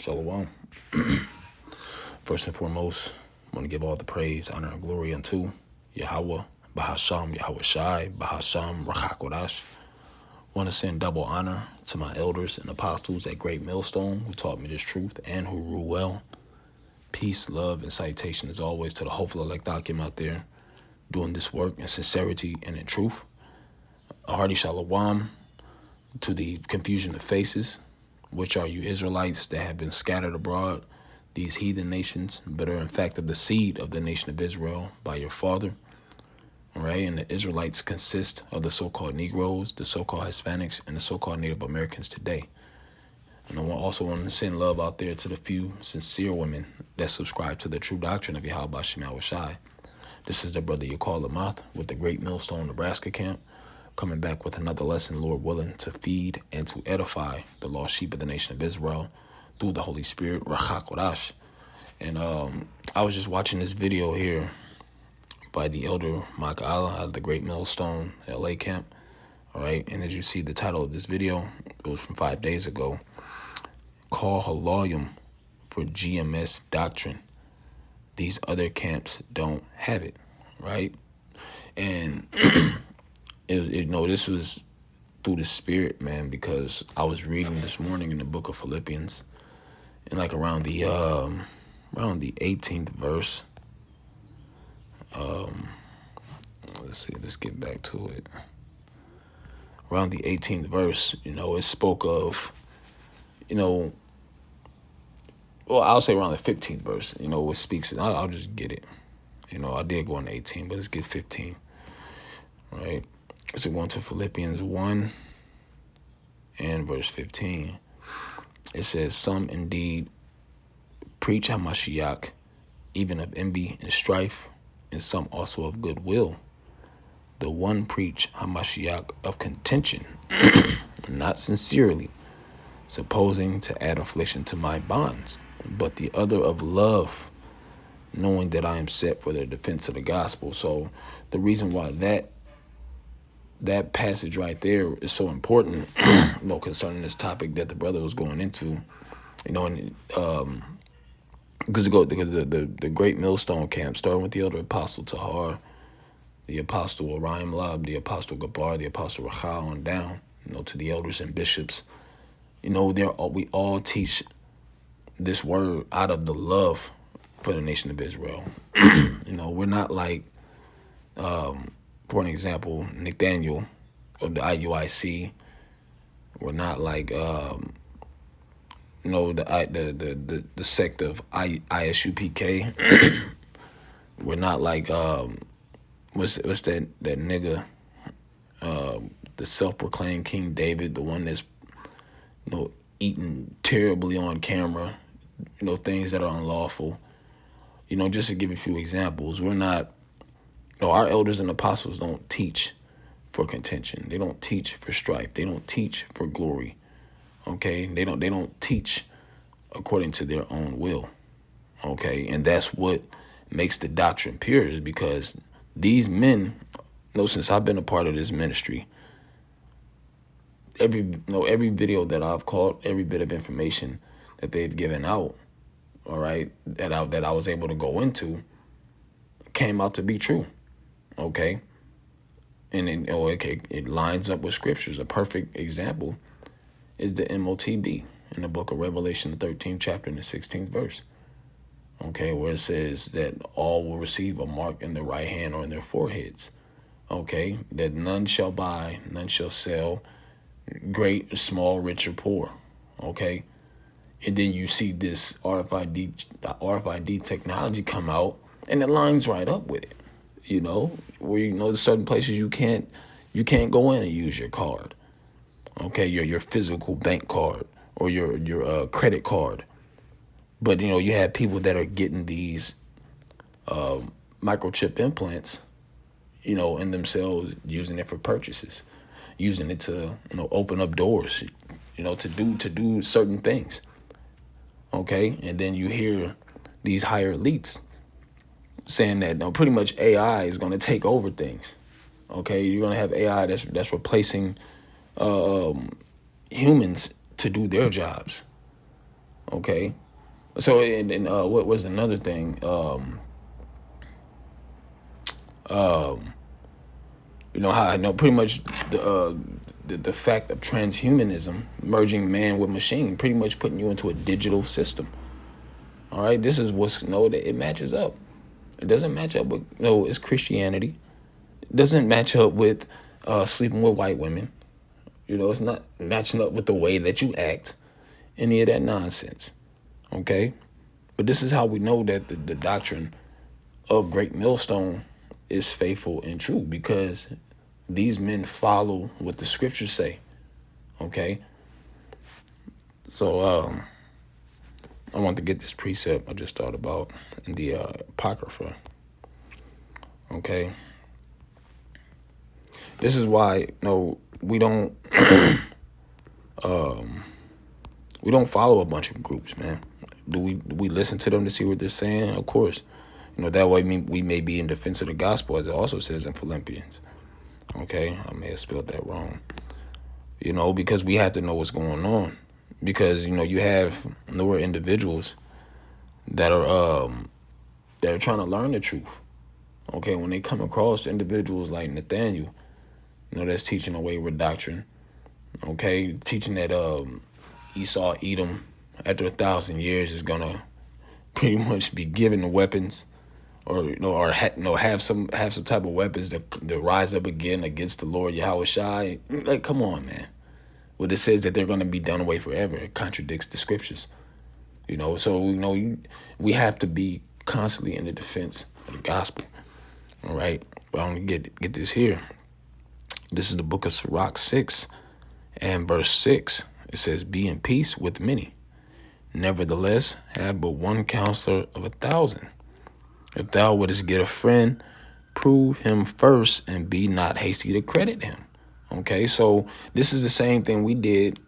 Shalom. First and foremost, I want to give all the praise, honor, and glory unto Yahweh, Bahasham, Yahweh Shai, Bahasham, Rachakodash. I want to send double honor to my elders and apostles at Great Millstone who taught me this truth and who rule well. Peace, love, and citation as always to the hopeful elect Akim out there doing this work in sincerity and in truth. A hearty shalom to the confusion of faces. Which are you Israelites that have been scattered abroad, these heathen nations, but are in fact of the seed of the nation of Israel by your father? All right, and the Israelites consist of the so-called Negroes, the so-called Hispanics, and the so-called Native Americans today. And I also want to send love out there to the few sincere women that subscribe to the true doctrine of Yahweh Shai Shai. This is the brother Yakal Lamath with the Great Millstone, Nebraska camp, coming back with another lesson, Lord willing, to feed and to edify the lost sheep of the nation of Israel through the Holy Spirit, Rachakodash. And I was just watching this video here by the elder KAL out of the Great Millstone LA camp. All right, and as you see the title of this video, it was from 5 days ago. Call HALALYAM for GMS Doctrine. These other camps don't have it, right? And this was through the Spirit, man, because I was reading this morning in the book of Philippians, and like around the 18th verse. Let's get back to it. Around the 18th verse, it spoke of, I'll say around the 15th verse, it speaks, I'll just get it. I did go on 18, but let's get 15, right? So going to Philippians 1 and verse 15, it says, some indeed preach Hamashiach, even of envy and strife, and some also of goodwill. The one preach Hamashiach of contention, not sincerely, supposing to add affliction to my bonds, but the other of love, knowing that I am set for the defense of the gospel. So the reason why that passage right there is so important, concerning this topic that the brother was going into, because the Great Millstone camp, starting with the elder apostle Tahar, the apostle Orion Lab, the apostle Gabar, the apostle Rachel, on down, to the elders and bishops, we all teach this word out of the love for the nation of Israel. We're not like, for an example, Nathaniel of the IUIC. We're not like, the sect of ISUPK. We're not like, what's that nigga, the self-proclaimed King David, the one that's, eating terribly on camera, things that are unlawful. Just to give a few examples, we're not, our elders and apostles don't teach for contention. They don't teach for strife. They don't teach for glory. Okay? They don't teach according to their own will. Okay? And that's what makes the doctrine pure, is because these men, since I've been a part of this ministry, every video that I've caught, every bit of information that they've given out, all right, that I was able to go into, came out to be true. Okay? And it lines up with scriptures. A perfect example is the MOTB in the book of Revelation, the 13th chapter and the 16th verse. Okay, where it says that all will receive a mark in their right hand or in their foreheads. Okay, that none shall buy, none shall sell, great, small, rich, or poor. Okay, and then you see this RFID technology come out, and it lines right up with it. Where there's certain places you can't go in and use your card. Okay, your physical bank card or your credit card. But you have people that are getting these microchip implants, in themselves, using it for purchases, using it to open up doors, to do certain things. Okay, and then you hear these higher elites saying that pretty much AI is going to take over things. Okay, you're going to have AI that's replacing humans to do their jobs. Okay. So, and what was another thing? How I know pretty much the fact of transhumanism, merging man with machine, pretty much putting you into a digital system. All right, this is what's that it matches up. It doesn't match up with it's Christianity. It doesn't match up with sleeping with white women. It's not matching up with the way that you act. Any of that nonsense. Okay, but this is how we know that the doctrine of Great Millstone is faithful and true, because these men follow what the scriptures say. Okay, so I want to get this precept I just thought about in the Apocrypha. Okay, this is why we don't we don't follow a bunch of groups, man. Do we listen to them to see what they're saying? Of course. That way we may be in defense of the gospel, as it also says in Philippians. Okay, I may have spelled that wrong. Because we have to know what's going on. Because, you have newer individuals that are trying to learn the truth. Okay, when they come across individuals like Nathaniel, that's teaching a wayward doctrine. Okay, teaching that Esau, Edom, after 1,000 years is gonna pretty much be given the weapons, or have some type of weapons to rise up again against the Lord Yahweh Shai. Like, come on, man. Well, it says that they're gonna be done away forever. It contradicts the scriptures. So we have to be constantly in the defense of the gospel. All right, but I'm gonna get this here. This is the book of Sirach 6 and verse 6. It says, "Be in peace with many. Nevertheless, have but one counselor of 1,000. If thou wouldest get a friend, prove him first, and be not hasty to credit him." Okay, so this is the same thing we did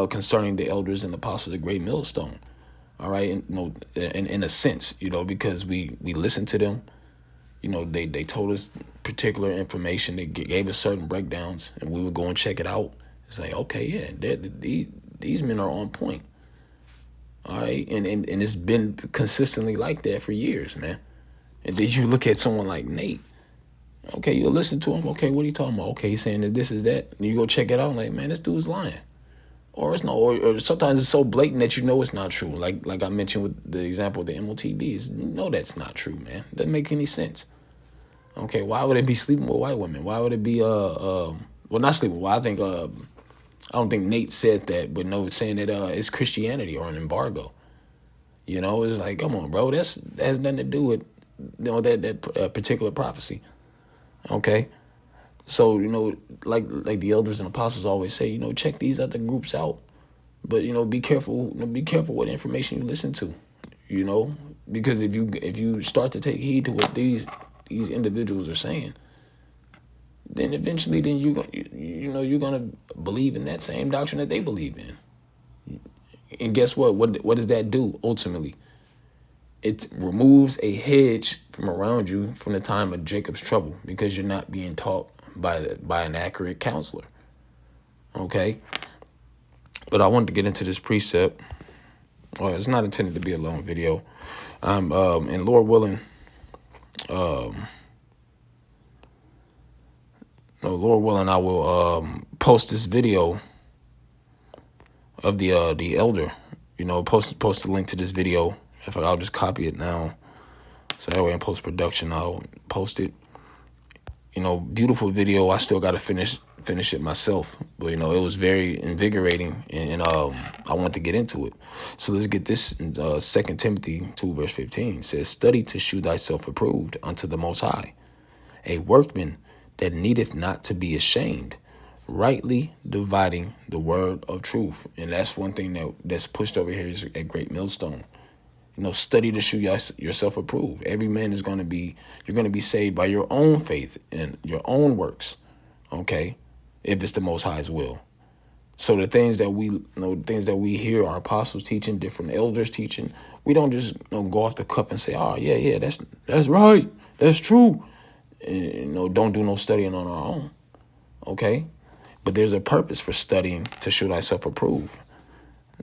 concerning the elders and apostles of Great Millstone. All right, and, in a sense, because we listened to them. They told us particular information. They gave us certain breakdowns, and we would go and check it out. It's like, okay, yeah, these men are on point. All right, and it's been consistently like that for years, man. And then you look at someone like Nate. Okay, you listen to him. Okay, what are you talking about? Okay, he's saying that this is that. And you go check it out, like, man, this dude's lying. Or it's no, or sometimes it's so blatant that it's not true. Like I mentioned with the example of the MOTBs. No, that's not true, man. Doesn't make any sense. Okay, why would it be sleeping with white women? Why would it be well, not sleeping? Well, I don't think Nate said that, but no, it's saying that it's Christianity or an embargo. It's like, come on, bro. That has nothing to do with that particular prophecy. Okay, so like the elders and apostles always say, check these other groups out, but be careful. Be careful what information you listen to. Because if you start to take heed to what these individuals are saying, then eventually you're gonna believe in that same doctrine that they believe in. And guess what? What does that do ultimately? It removes a hedge from around you from the time of Jacob's trouble, because you're not being taught by an accurate counselor. Okay? But I wanted to get into this precept. Well, it's not intended to be a long video. And Lord willing, Lord willing, I will post this video of the elder. Post the link to this video. If I'll just copy it now, so that way in post production I'll post it. Beautiful video. I still got to finish it myself, but it was very invigorating, and I want to get into it. So let's get this. 2 Timothy 2 verse 15 says, "Study to shew thyself approved unto the Most High, a workman that needeth not to be ashamed, rightly dividing the word of truth." And that's one thing that's pushed over here is at Great Millstone. Study to shew yourself approved. Every man you're going to be saved by your own faith and your own works. Okay, if it's the Most High's will. So the things that we hear our apostles teaching, different elders teaching, we don't just go off the cup and say, "Oh yeah, that's right, that's true." And, don't do no studying on our own. Okay, but there's a purpose for studying to show thyself approved.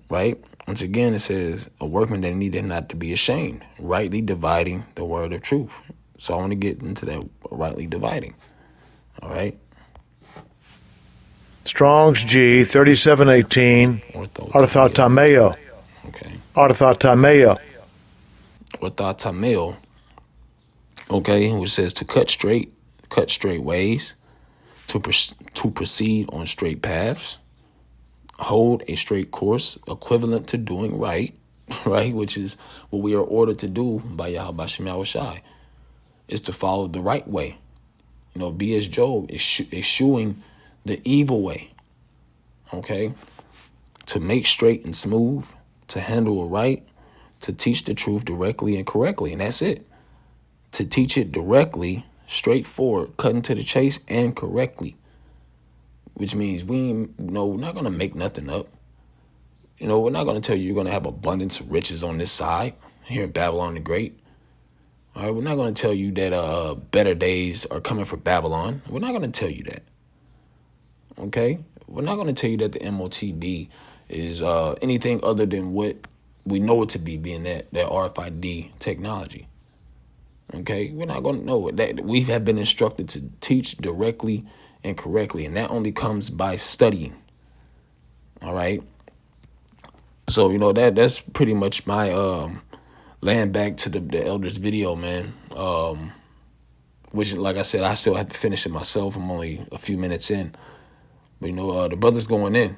right? Once again, it says, a workman that needed not to be ashamed, rightly dividing the word of truth. So I want to get into that rightly dividing, all right? Strong's G 3718. Orthotameo. Arthotameo. Okay. Arthotameo. Orthotameo, okay, which says to cut straight ways, to proceed on straight paths, hold a straight course, equivalent to doing right, right, which is what we are ordered to do by Yahweh Shem Yahushai, is to follow the right way. You know, be as Job, eschewing the evil way, okay, to make straight and smooth, to handle it right, to teach the truth directly and correctly, and that's it. To teach it directly, straightforward, cutting to the chase, and correctly, which means we're not going to make nothing up. You know, we're not going to tell you you're going to have abundance of riches on this side here in Babylon the Great. All right, we're not going to tell you that better days are coming for Babylon. We're not going to tell you that. Okay? We're not going to tell you that the MOTB is anything other than what we know it to be, being that RFID technology. Okay? We're not going to know it. That we have been instructed to teach directly and correctly, and that only comes by studying. All right? So, you know, that's pretty much my laying back to the elders video, man. Which, like I said, I still have to finish it myself. I'm only a few minutes in. But, you know, the brother's going in,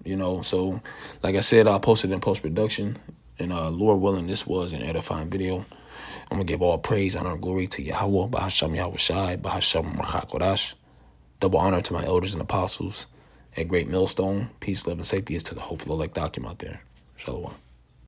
you know. So, like I said, I'll post it in post-production. And Lord willing, this was an edifying video. I'm going to give all praise, honor, and glory to Yahweh, Bahasham Yahweh Shai, Bahasham Rachakodash. Double honor to my elders and apostles at Great Millstone. Peace, love, and safety is to the hopeful elect document out there. Shalom.